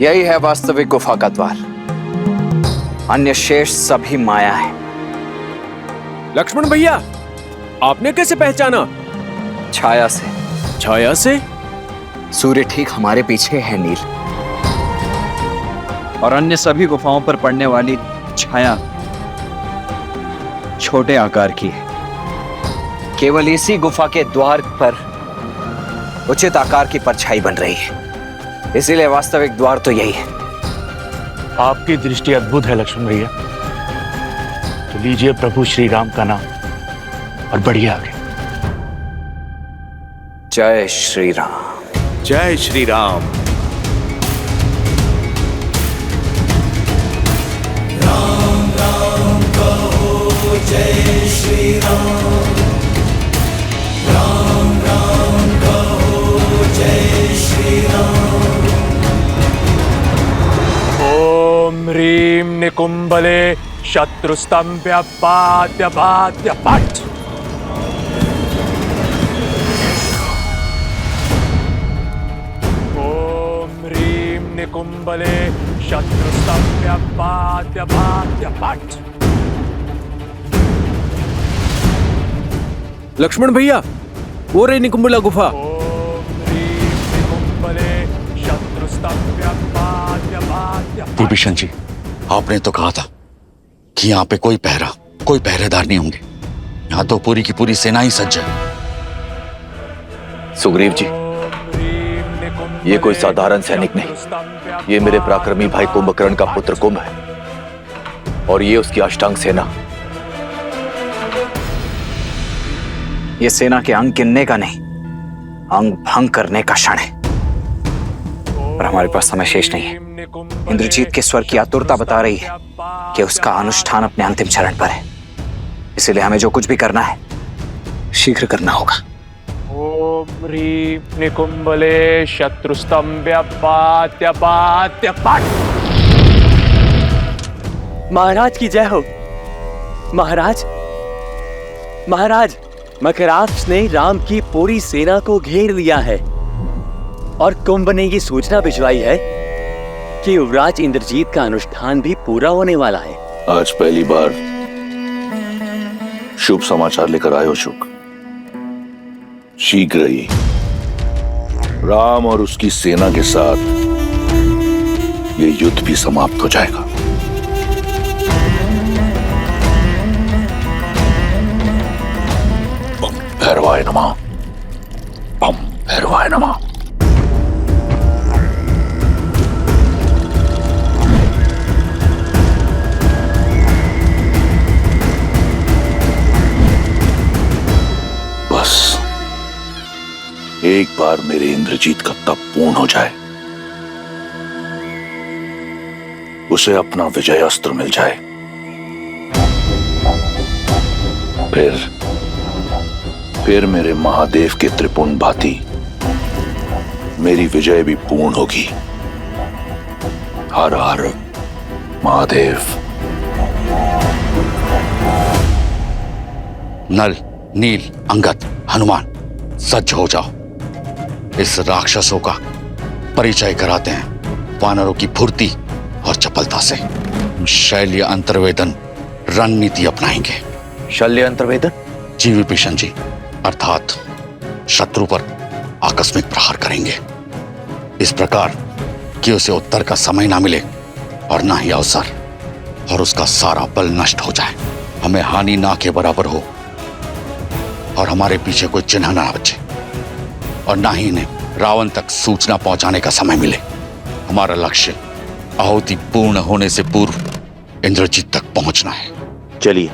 यही है वास्तविक गुफा का द्वार। अन्य शेष सभी माया है। लक्ष्मण भैया, आपने कैसे पहचाना? छाया से। छाया से? सूर्य ठीक हमारे पीछे है नील। और अन्य सभी गुफाओं पर पड़ने वाली छाया छोटे आकार की है। केवल इसी गुफा के द्वार पर उचित आकार की परछाई बन रही है, इसीलिए वास्तविक द्वार तो यही है। आपकी दृष्टि अद्भुत है लक्ष्मण भैया। तो लीजिए प्रभु श्री राम का नाम और बढ़िए आगे। जय श्री राम। जय श्री राम। राम राम कहो जय श्री राम। राम राम कहो जय श्री राम। ओम ह्रीं निकुंभले शत्रुस्तंभ्य पाद्य पाद्य पट। ओम ह्रीं निकुंभले शत्रुस्तंभ्य पाद्य पाद्य पट। लक्ष्मण भैया, वो रही निकुंभला गुफा। ओम ह्रीं निकुंभले शत्रुस्तंभ्य पाद्य पाद्य पट। विभीषण जी, आपने तो कहा था कि यहाँ पे कोई पहरेदार नहीं होंगे। यहाँ तो पूरी की पूरी सेना ही सज्ज है। सुग्रीव जी, ये कोई साधारण सैनिक नहीं, ये मेरे पराक्रमी भाई कुंभकर्ण का पुत्र कुंभ है और ये उसकी अष्टांग सेना। ये सेना के अंग गिनने का नहीं, अंग भंग करने का क्षण है। पर हमारे पास समय शेष नहीं है। इंद्रजीत के स्वर की आतुरता बता रही है कि उसका अनुष्ठान अपने अंतिम चरण पर है, इसलिए हमें जो कुछ भी करना है शीघ्र करना होगा। ओम ह्रीं निकुंभले शत्रुस्तंभ्य पाद्य पाद्य पट। महाराज की जय हो। महाराज, महाराज, मकराक्ष ने राम की पूरी सेना को घेर लिया है और कुंभ ने ये सूचना भिजवाई है कि युवराज इंद्रजीत का अनुष्ठान भी पूरा होने वाला है। आज पहली बार शुभ समाचार लेकर आए हो शुक। शीघ्र ही राम और उसकी सेना के साथ ये युद्ध भी समाप्त हो जाएगा। बम भैरवाय नमः। बम भैरवाय नमः। बस एक बार मेरे इंद्रजीत का तप पूर्ण हो जाए, उसे अपना विजय अस्त्र मिल जाए, फिर मेरे महादेव के त्रिपुंड भांति मेरी विजय भी पूर्ण होगी। हर हर महादेव। नल, नील, अंगद, हनुमान, सज्ज हो जाओ। इस राक्षसों का परिचय कराते हैं वानरों की फुर्ती और चपलता से। शैल्य अंतर्वेदन रणनीति अपनाएंगे। शल्य अंतर्वेदन? जी विभीषण जी, अर्थात शत्रु पर आकस्मिक प्रहार करेंगे, इस प्रकार कि उसे उत्तर का समय ना मिले और ना ही अवसर, और उसका सारा बल नष्ट हो जाए, हमें हानि ना के बराबर हो और हमारे पीछे कोई चिन्ह ना बचे, और ना ही इन्हें रावण तक सूचना पहुंचाने का समय मिले। हमारा लक्ष्य आहुति पूर्ण होने से पूर्व इंद्रजीत तक पहुंचना है। चलिए।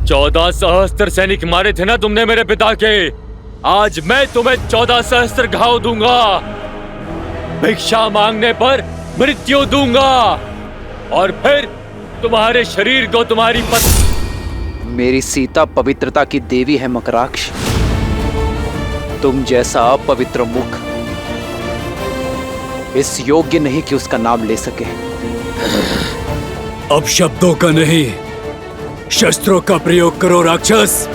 चौदह सहस्त्र सैनिक मारे थे ना तुमने मेरे पिता के। आज मैं तुम्हें 14 सहस्त्र घाव दूंगा। भिक्षा मांगने पर मृत्यु दूंगा और फिर तुम्हारे शरीर को तुम्हारी पत्नी। मेरी सीता पवित्रता की देवी है इस योग्य नहीं कि उसका नाम ले सके। अब शब्दों का नहीं, शस्त्रों का प्रयोग करो राक्षस।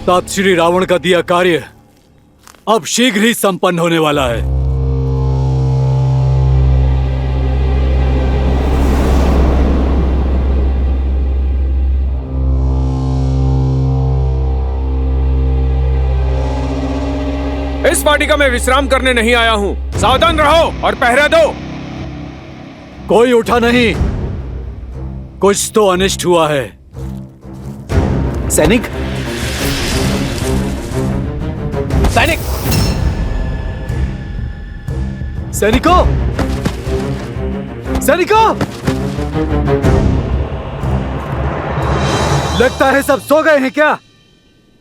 तात श्री रावण का दिया कार्य अब शीघ्र ही संपन्न होने वाला है। इस वाटिका में विश्राम करने नहीं आया हूं। सावधान रहो और पहरा दो। कोई उठा नहीं, कुछ तो अनिष्ट हुआ है। सैनिक, सैनिक, सैनिकों, सैनिकों! लगता है सब सो गए हैं क्या?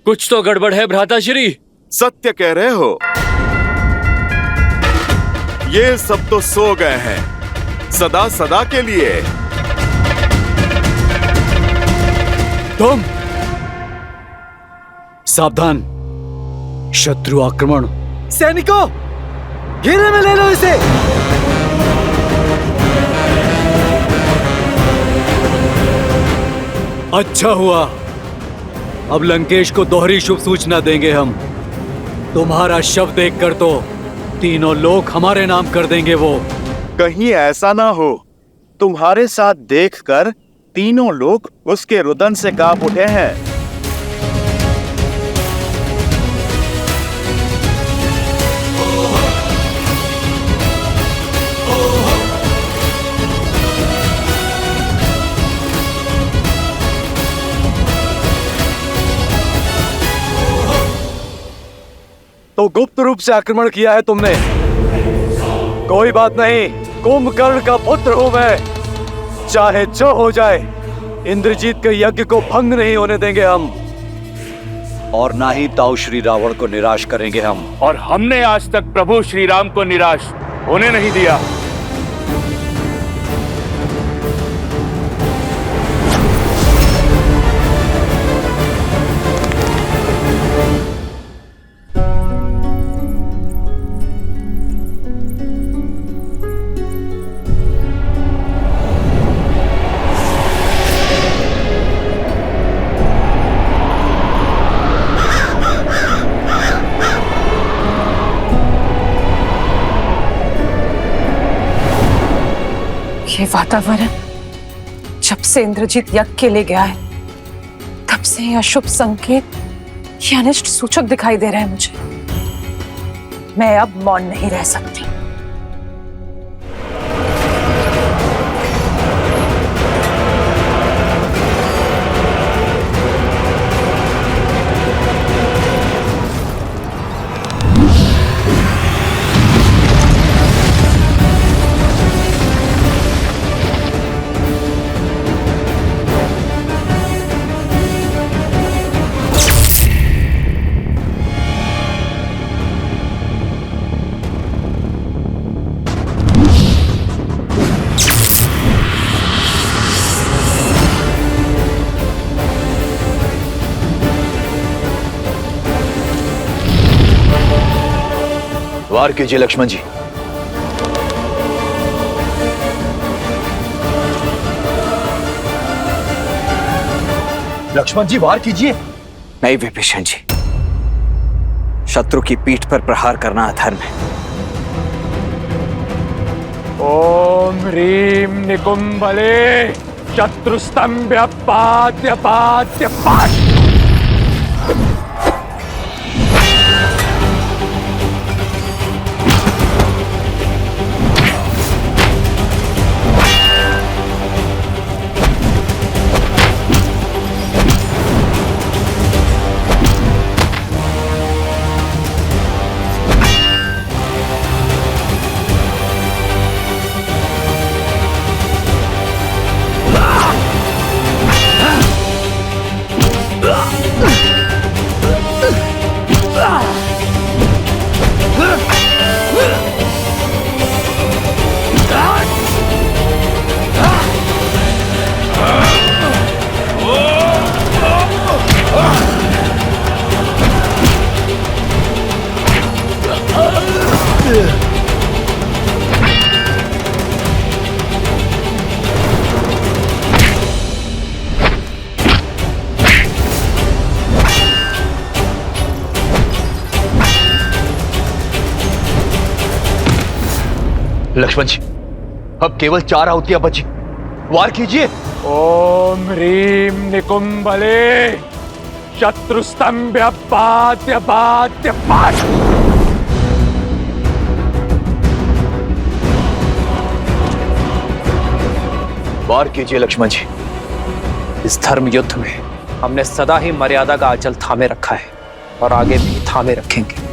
कुछ तो गड़बड़ है भ्राताश्री। सत्य कह रहे हो, ये सब तो सो गए हैं सदा सदा के लिए। तुम सावधान, शत्रु आक्रमण। सैनिकों, घेरे में ले लो इसे। अच्छा हुआ, अब लंकेश को दोहरी शुभ सूचना देंगे हम। तुम्हारा शव देखकर तो तीनों लोग हमारे नाम कर देंगे। वो कहीं ऐसा ना हो तुम्हारे साथ देखकर तीनों लोग उसके रुदन से कांप उठे हैं। तो गुप्त रूप से आक्रमण किया है तुमने। कोई बात नहीं, कुंभकर्ण का पुत्र हूं मैं, चाहे जो हो जाए इंद्रजीत के यज्ञ को भंग नहीं होने देंगे हम, और ना ही ताऊ श्री रावण को निराश करेंगे हम। और हमने आज तक प्रभु श्री राम को निराश होने नहीं दिया। ये वातावरण जब से इंद्रजीत यज्ञ के लिए गया है तब से ये अशुभ संकेत, ये अनिष्ट सूचक दिखाई दे रहे हैं मुझे। मैं अब मौन नहीं रह सकती। वार कीजिए लक्ष्मण जी। लक्ष्मण जी वार कीजिए। नहीं विभीषण जी, शत्रु की पीठ पर प्रहार करना अधर्म है। ओम ह्रीम निकुंभले शत्रुस्तंभ्य पात्य पात्य पात्। लक्ष्मण जी, अब केवल 4 आहुतियां बची, वार कीजिए। ओम ह्रीम निकुंभले शत्रुस्तंभ्य पात्य पात्य पात्। वार कीजिए लक्ष्मण जी। इस धर्म युद्ध में हमने सदा ही मर्यादा का आंचल थामे रखा है और आगे भी थामे रखेंगे।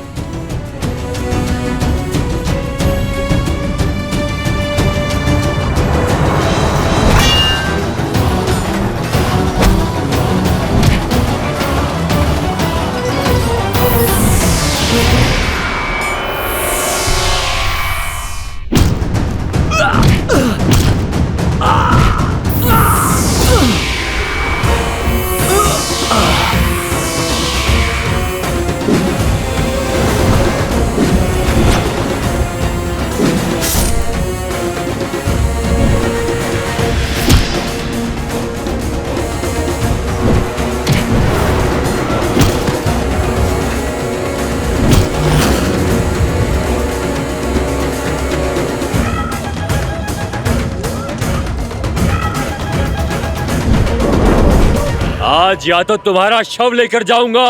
आज या तो तुम्हारा शव लेकर जाऊंगा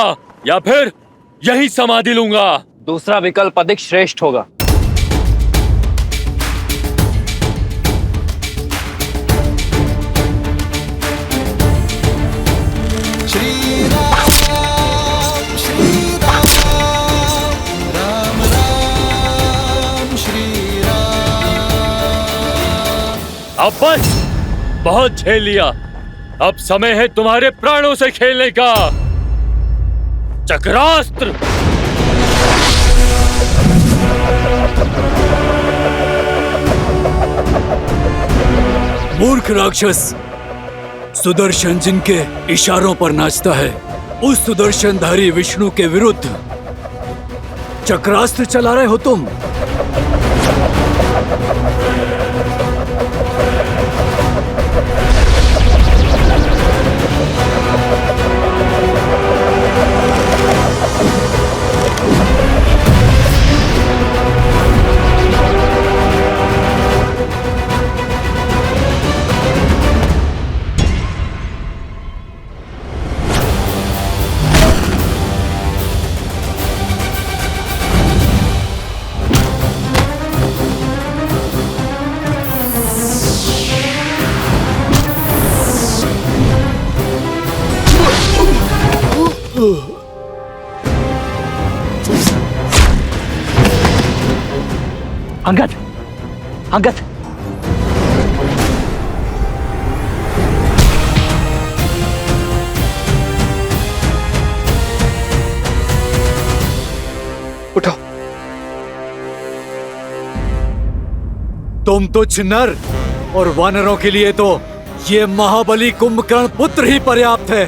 या फिर यही समाधि लूंगा। दूसरा विकल्प अधिक श्रेष्ठ होगा। श्री राम अब बस, बहुत झेल लिया। अब समय है तुम्हारे प्राणों से खेलने का। चक्रास्त्र। मूर्ख राक्षस, सुदर्शन जिनके इशारों पर नाचता है, उस सुदर्शनधारी विष्णु के विरुद्ध चक्रास्त्र चला रहे हो तुम। अंगद, अंगद, उठो। तुम तुच्छ नर और वानरों के लिए तो ये महाबली कुंभकर्ण पुत्र ही पर्याप्त है।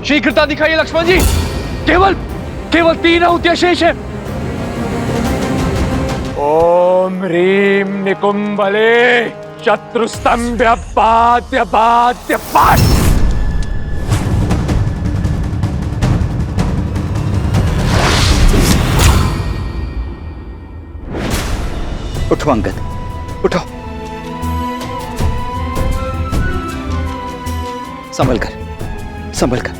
शीघ्रता दिखाइए लक्ष्मण जी। केवल 3 आहुतियां शेष है। ओम ह्रीम निकुंभले शत्रुस्तंभ्य पात्य पात्य पाट। उठो अंगद, उठो। संभल कर, संभल कर।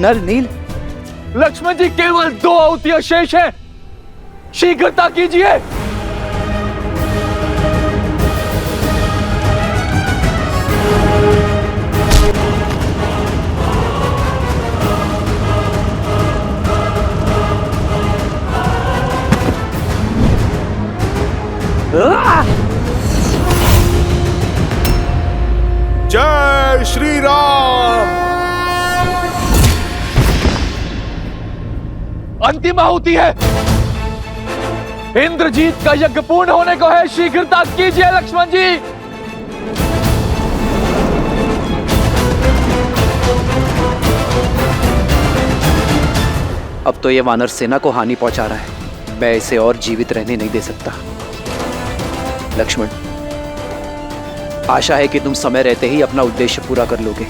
नल, नील। लक्ष्मण जी, केवल 2 आहुतियां शेष है। शीघ्रता कीजिए। जय श्री राम। अंतिम आहुति है। इंद्रजीत का यज्ञ पूर्ण होने को है। शीघ्रता कीजिए लक्ष्मण जी। अब तो ये वानर सेना को हानि पहुंचा रहा है। मैं इसे और जीवित रहने नहीं दे सकता। लक्ष्मण, आशा है कि तुम समय रहते ही अपना उद्देश्य पूरा कर लोगे।